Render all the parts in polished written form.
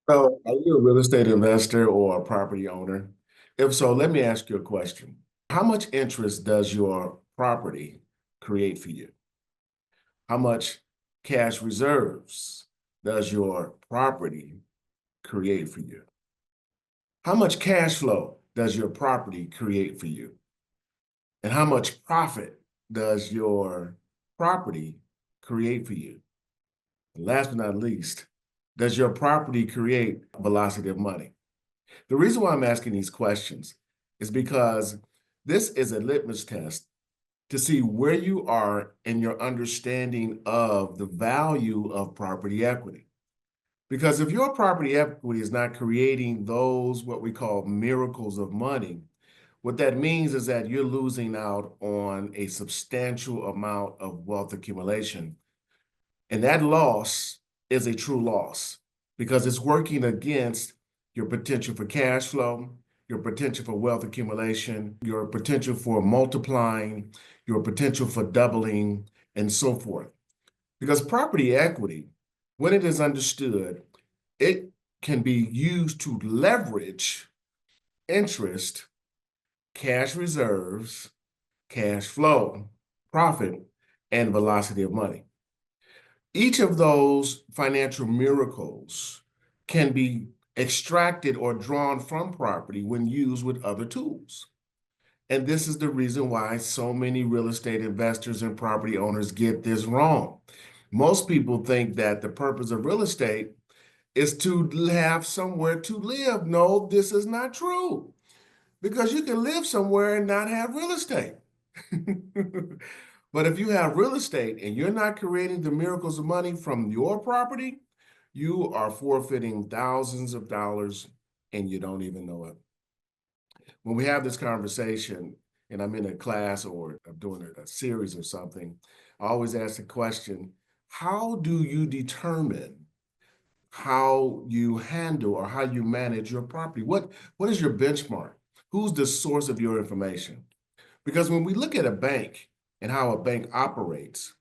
So, are you a real estate investor or a property owner? If so, let me ask you a question. How much interest does your property create for you? How much cash reserves does your property create for you? How much cash flow does your property create for you? And how much profit does your property create for you? And last but not least, does your property create velocity of money? The reason why I'm asking these questions is because this is a litmus test to see where you are in your understanding of the value of property equity. Because if your property equity is not creating those what we call miracles of money, what that means is that you're losing out on a substantial amount of wealth accumulation. And that loss is a true loss because it's working against your potential for cash flow, your potential for wealth accumulation, your potential for multiplying, your potential for doubling, and so forth. Because property equity, when it is understood, it can be used to leverage interest, cash reserves, cash flow, profit, and velocity of money. Each of those financial miracles can be extracted or drawn from property when used with other tools. And this is the reason why so many real estate investors and property owners get this wrong. Most people think that the purpose of real estate is to have somewhere to live. No, this is not true because you can live somewhere and not have real estate. But if you have real estate and you're not creating the miracles of money from your property, you are forfeiting thousands of dollars and you don't even know it. When we have this conversation and I'm in a class or I'm doing a series or something, I always ask the question, how do you determine how you handle or how you manage your property? What is your benchmark? Who's the source of your information? Because when we look at a bank and how a bank operates,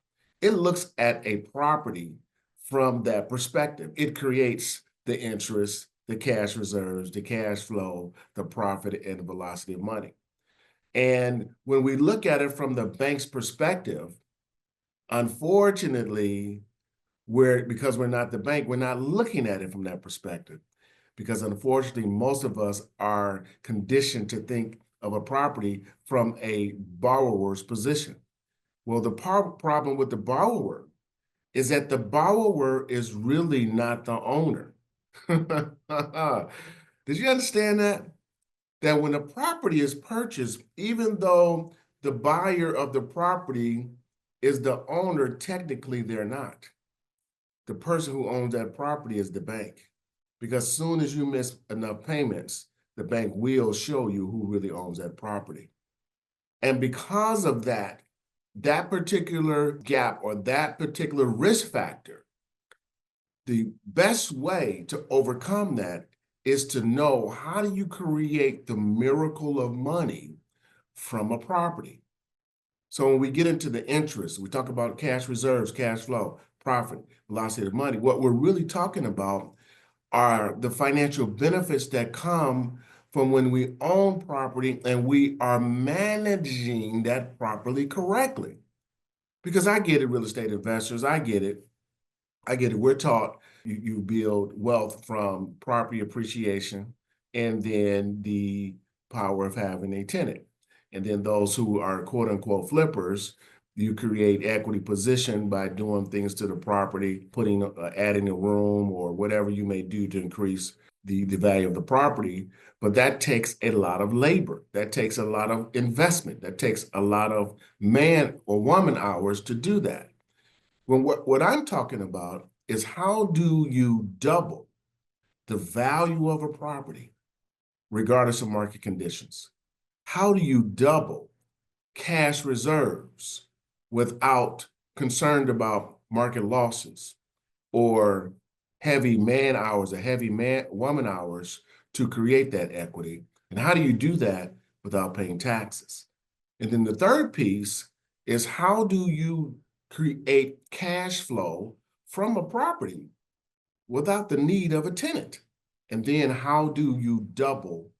it looks at a property from that perspective. It creates the interest, the cash reserves, the cash flow, the profit, and the velocity of money. And when we look at it from the bank's perspective, unfortunately, because we're not the bank, we're not looking at it from that perspective. Because unfortunately, most of us are conditioned to think of a property from a borrower's position. Well, the problem with the borrower is that the borrower is really not the owner. Did you understand that? That when a property is purchased, even though the buyer of the property is the owner, technically they're not. The person who owns that property is the bank. Because as soon as you miss enough payments, the bank will show you who really owns that property. And because of that, that particular gap or that particular risk factor, the best way to overcome that is to know how do you create the miracle of money from a property. So when we get into the interest, we talk about cash reserves, cash flow, profit, velocity of money. What we're really talking about are the financial benefits that come from when we own property and we are managing that properly correctly. Because I get it, real estate investors, I get it. I get it. We're taught you build wealth from property appreciation and then the power of having a tenant. And then those who are quote unquote flippers, you create equity position by doing things to the property, adding a room or whatever you may do to increase the value of the property. But that takes a lot of labor. That takes a lot of investment. That takes a lot of man or woman hours to do that. When what I'm talking about is how do you double the value of a property regardless of market conditions? How do you double cash reserves without concerned about market losses or heavy man hours or heavy woman hours to create that equity? And how do you do that without paying taxes? And then the third piece is how do you create cash flow from a property without the need of a tenant? And then how do you double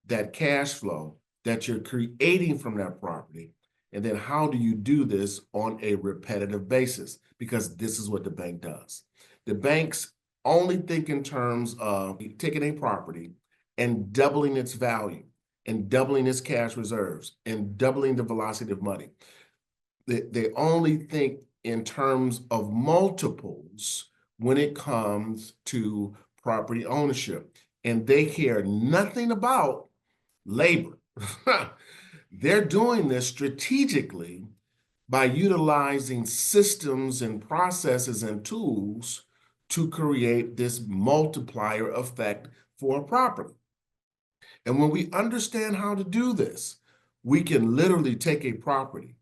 that cash flow that you're creating from that property? And then how do you do this on a repetitive basis? Because this is what the bank does. The banks only think in terms of taking a property and doubling its value and doubling its cash reserves and doubling the velocity of money. They only think in terms of multiples when it comes to property ownership. And they care nothing about labor. They're doing this strategically by utilizing systems and processes and tools to create this multiplier effect for a property. And when we understand how to do this, we can literally take a property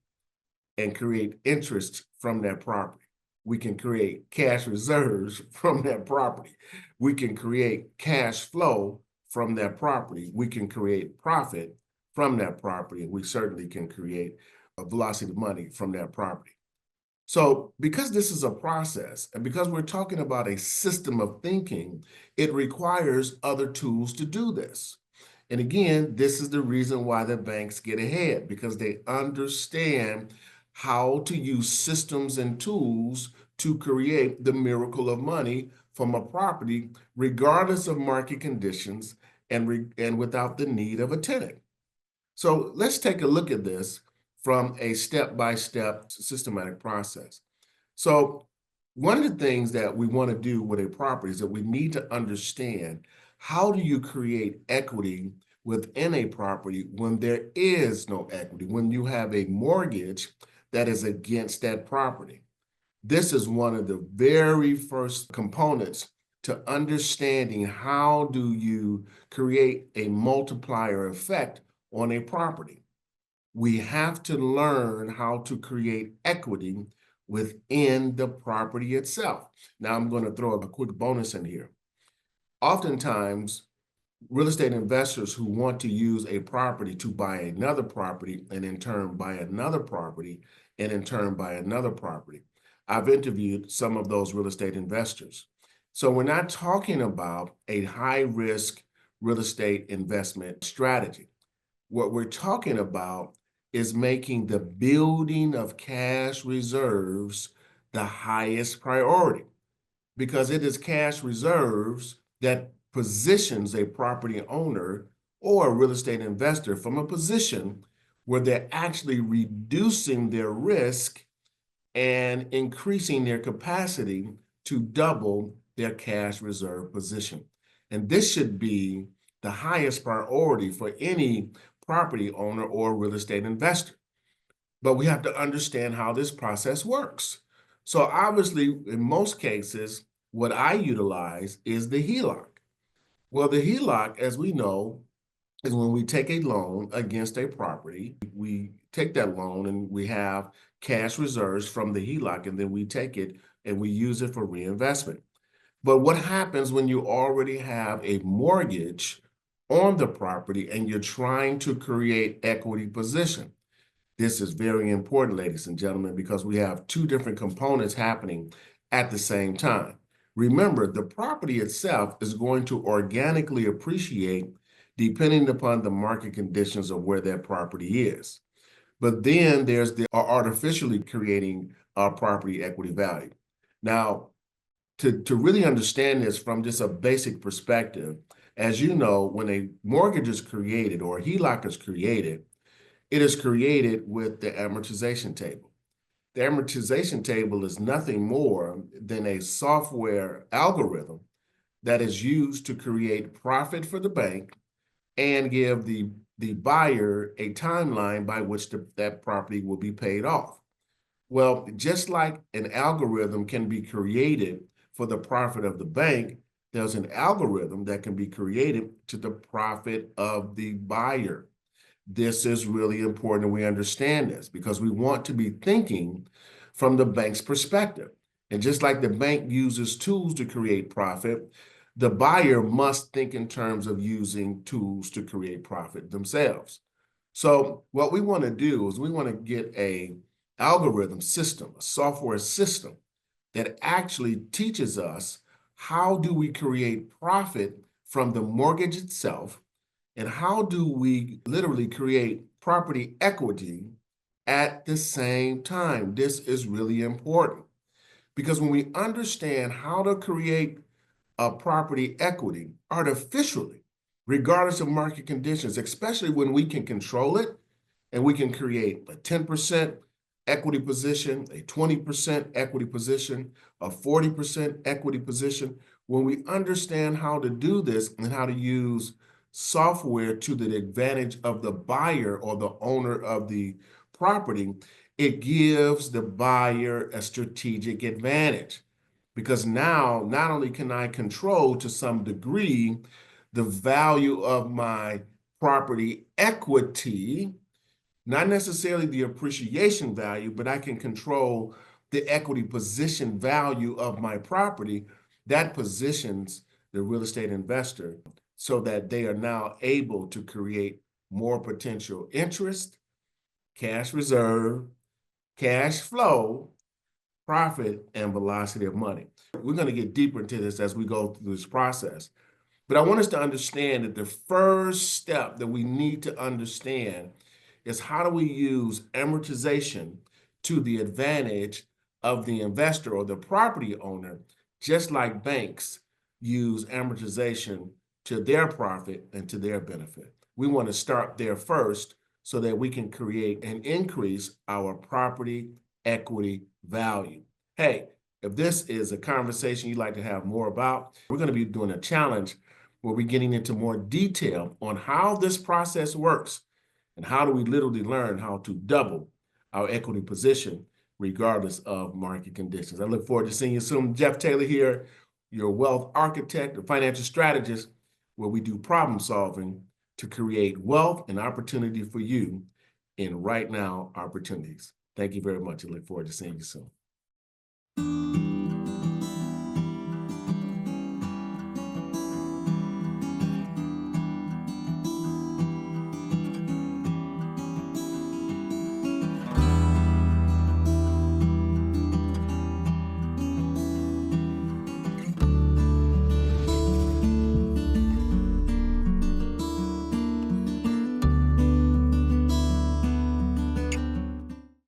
and create interest from that property. We can create cash reserves from that property. We can create cash flow from that property. We can create profit from that property. And we certainly can create a velocity of money from that property. So because this is a process and because we're talking about a system of thinking, it requires other tools to do this. And again, this is the reason why the banks get ahead, because they understand how to use systems and tools to create the miracle of money from a property, regardless of market conditions and without the need of a tenant. So let's take a look at this from a step-by-step systematic process. So one of the things that we want to do with a property is that we need to understand, how do you create equity within a property when there is no equity, when you have a mortgage that is against that property? This is one of the very first components to understanding how do you create a multiplier effect on a property. We have to learn how to create equity within the property itself. Now, I'm going to throw a quick bonus in here. Oftentimes, real estate investors who want to use a property to buy another property and in turn buy another property and in turn buy another property. I've interviewed some of those real estate investors. So we're not talking about a high risk real estate investment strategy. What we're talking about is making the building of cash reserves the highest priority, because it is cash reserves that positions a property owner or a real estate investor from a position where they're actually reducing their risk and increasing their capacity to double their cash reserve position. And this should be the highest priority for any property owner or real estate investor. But we have to understand how this process works. So obviously, in most cases, what I utilize is the HELOC. Well, the HELOC, as we know, is when we take a loan against a property. We take that loan and we have cash reserves from the HELOC, and then we take it and we use it for reinvestment. But what happens when you already have a mortgage on the property and you're trying to create equity position? This is very important, ladies and gentlemen, because we have two different components happening at the same time. Remember, the property itself is going to organically appreciate depending upon the market conditions of where that property is. But then there's the artificially creating property equity value. Now, to really understand this from just a basic perspective, as you know, when a mortgage is created or a HELOC is created, it is created with the amortization table. The amortization table is nothing more than a software algorithm that is used to create profit for the bank and give the buyer a timeline by which that property will be paid off. Well, just like an algorithm can be created for the profit of the bank, there's an algorithm that can be created to the profit of the buyer. This is really important we understand this, because we want to be thinking from the bank's perspective. And just like the bank uses tools to create profit, the buyer must think in terms of using tools to create profit themselves. So what we want to do is we want to get a algorithm system, a software system that actually teaches us how do we create profit from the mortgage itself, and how do we literally create property equity at the same time? This is really important because when we understand how to create a property equity artificially, regardless of market conditions, especially when we can control it and we can create a 10% equity position, a 20% equity position, a 40% equity position. When we understand how to do this and how to use software to the advantage of the buyer or the owner of the property, it gives the buyer a strategic advantage. Because now, not only can I control to some degree the value of my property equity, not necessarily the appreciation value, but I can control the equity position value of my property. That positions the real estate investor so that they are now able to create more potential interest, cash reserve, cash flow, profit, and velocity of money. We're going to get deeper into this as we go through this process. But I want us to understand that the first step that we need to understand is how do we use amortization to the advantage of the investor or the property owner, just like banks use amortization to their profit and to their benefit. We want to start there first so that we can create and increase our property equity value. Hey, if this is a conversation you'd like to have more about, we're going to be doing a challenge where we're getting into more detail on how this process works and how do we literally learn how to double our equity position regardless of market conditions. I look forward to seeing you soon. Jeff Taylor here, your wealth architect and financial strategist, where we do problem solving to create wealth and opportunity for you in right now opportunities. Thank you very much. I look forward to seeing you soon.